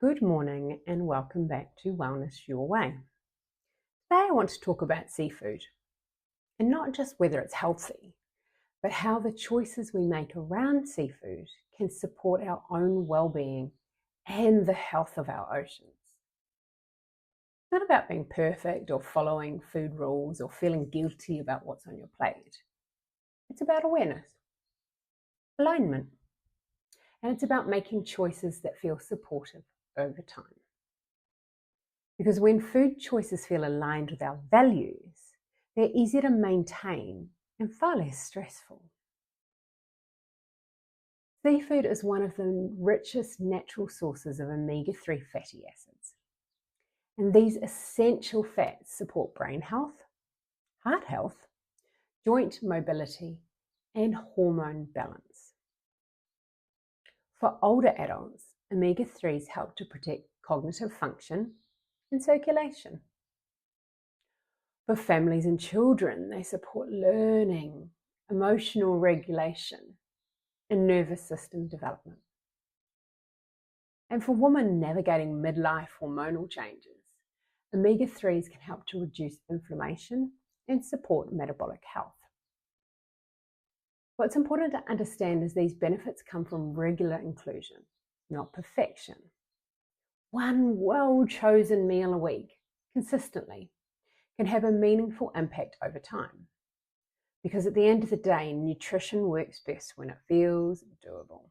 Good morning and welcome back to Wellness Your Way. Today I want to talk about seafood, and not just whether it's healthy, but how the choices we make around seafood can support our own well-being and the health of our oceans. It's not about being perfect or following food rules or feeling guilty about what's on your plate. It's about awareness, alignment, and it's about making choices that feel supportive over time. Because when food choices feel aligned with our values, they're easier to maintain and far less stressful. Seafood is one of the richest natural sources of omega-3 fatty acids. And these essential fats support brain health, heart health, joint mobility, and hormone balance. For older adults, omega-3s help to protect cognitive function and circulation. For families and children, they support learning, emotional regulation, and nervous system development. And for women navigating midlife hormonal changes, omega-3s can help to reduce inflammation and support metabolic health. What's important to understand is these benefits come from regular inclusion, not perfection. One well-chosen meal a week, consistently, can have a meaningful impact over time. Because at the end of the day, nutrition works best when it feels doable.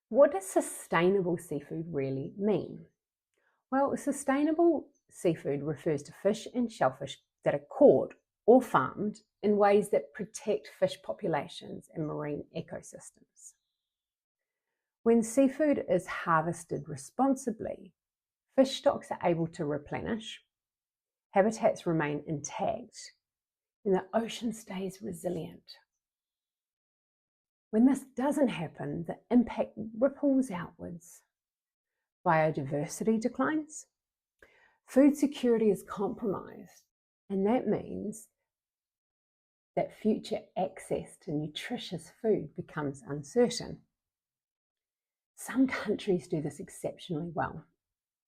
What does sustainable seafood really mean? Well, sustainable seafood refers to fish and shellfish that are caught or farmed in ways that protect fish populations and marine ecosystems. When seafood is harvested responsibly, fish stocks are able to replenish, habitats remain intact, and the ocean stays resilient. When this doesn't happen, the impact ripples outwards. Biodiversity declines, food security is compromised, and that means that future access to nutritious food becomes uncertain. Some countries do this exceptionally well.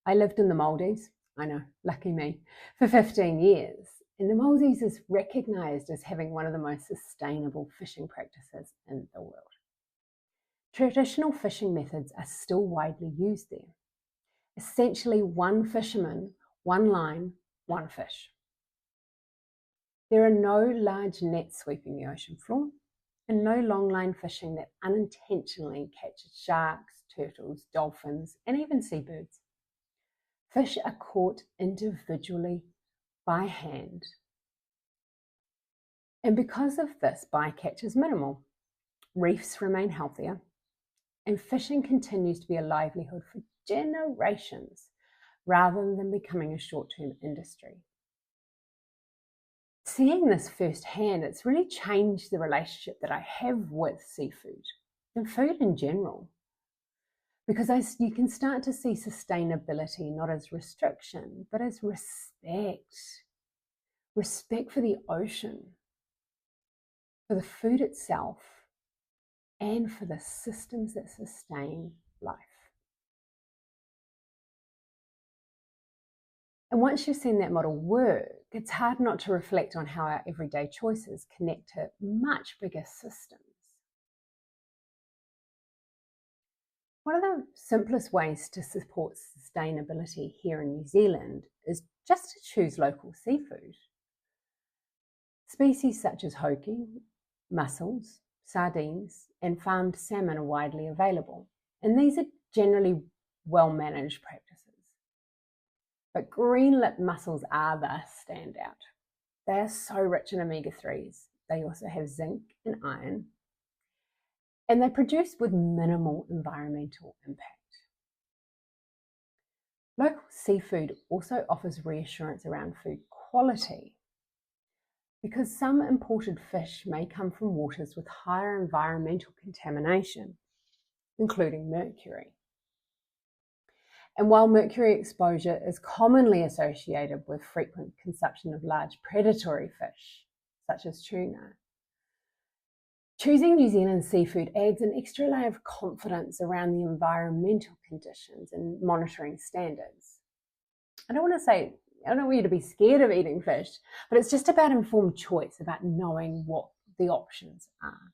I lived in the Maldives, I know, lucky me, for 15 years. And the Maldives is recognised as having one of the most sustainable fishing practices in the world. Traditional fishing methods are still widely used there. Essentially, one fisherman, one line, one fish. There are no large nets sweeping the ocean floor, and no longline fishing that unintentionally catches sharks, turtles, dolphins, and even seabirds. Fish are caught individually by hand. And because of this, bycatch is minimal. Reefs remain healthier, and fishing continues to be a livelihood for generations rather than becoming a short-term industry. Seeing this firsthand, it's really changed the relationship that I have with seafood and food in general. Because you can start to see sustainability not as restriction, but as respect. Respect for the ocean, for the food itself, and for the systems that sustain life. And once you've seen that model work, it's hard not to reflect on how our everyday choices connect to much bigger systems. One of the simplest ways to support sustainability here in New Zealand is just to choose local seafood. Species such as hoki, mussels, sardines, and farmed salmon are widely available, and these are generally well-managed practices. But green-lip mussels are the standout. They are so rich in omega-3s. They also have zinc and iron, and they're produced with minimal environmental impact. Local seafood also offers reassurance around food quality, because some imported fish may come from waters with higher environmental contamination, including mercury. And while mercury exposure is commonly associated with frequent consumption of large predatory fish, such as tuna, Choosing New Zealand seafood adds an extra layer of confidence around the environmental conditions and monitoring standards. I don't want you to be scared of eating fish, but it's just about informed choice, about knowing what the options are.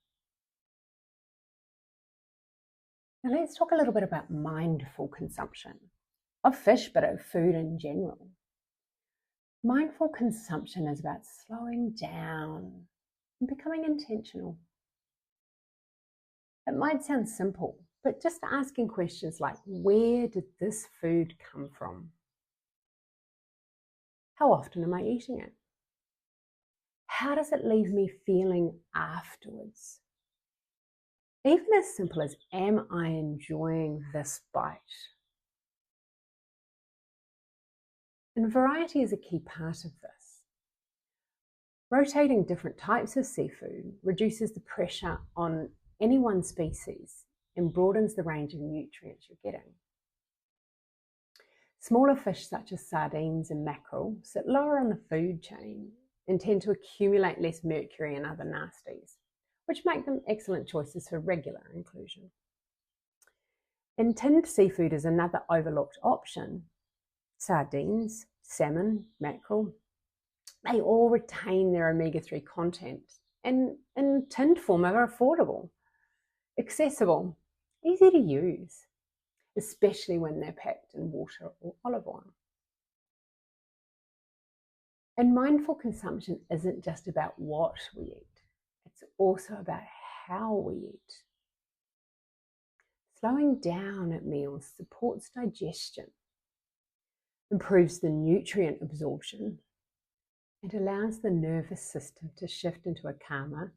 Now let's talk a little bit about mindful consumption of fish, but of food in general. Mindful consumption is about slowing down and becoming intentional. It might sound simple, but just asking questions like, where did this food come from? How often am I eating it? How does it leave me feeling afterwards? Even as simple as, am I enjoying this bite? And variety is a key part of this. Rotating different types of seafood reduces the pressure on any one species and broadens the range of nutrients you're getting. Smaller fish such as sardines and mackerel sit lower on the food chain and tend to accumulate less mercury and other nasties, which make them excellent choices for regular inclusion. And tinned seafood is another overlooked option. Sardines, salmon, mackerel, they all retain their omega-3 content and in tinned form are affordable, accessible, easy to use, especially when they're packed in water or olive oil. And mindful consumption isn't just about what we eat, it's also about how we eat. Slowing down at meals supports digestion, improves the nutrient absorption, and allows the nervous system to shift into a calmer,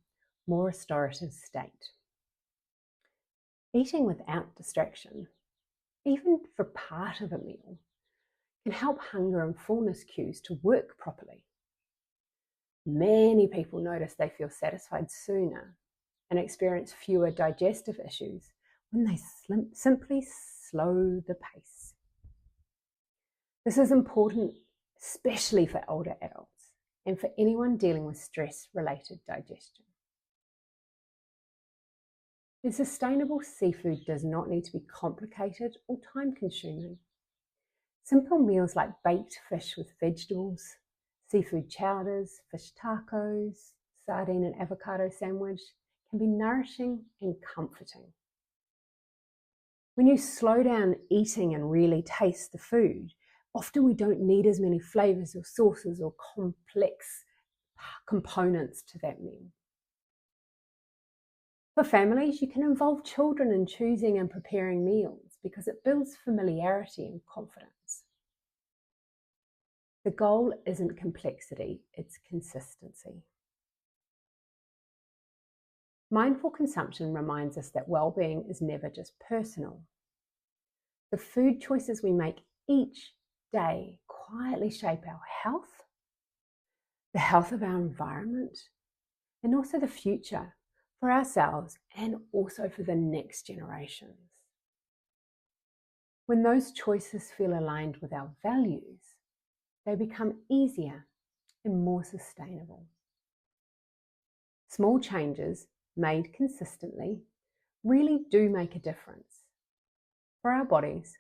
more restorative state. Eating without distraction, even for part of a meal, can help hunger and fullness cues to work properly. Many people notice they feel satisfied sooner and experience fewer digestive issues when they simply slow the pace. This is important, especially for older adults and for anyone dealing with stress-related digestion. And sustainable seafood does not need to be complicated or time-consuming. Simple meals like baked fish with vegetables, seafood chowders, fish tacos, sardine and avocado sandwich can be nourishing and comforting. When you slow down eating and really taste the food, often we don't need as many flavors or sauces or complex components to that meal. For families, you can involve children in choosing and preparing meals because it builds familiarity and confidence. The goal isn't complexity, it's consistency. Mindful consumption reminds us that well-being is never just personal. The food choices we make each day quietly shape our health, the health of our environment, and also the future for ourselves and also for the next generations. When those choices feel aligned with our values, they become easier and more sustainable. Small changes made consistently really do make a difference for our bodies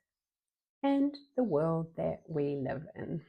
and the world that we live in.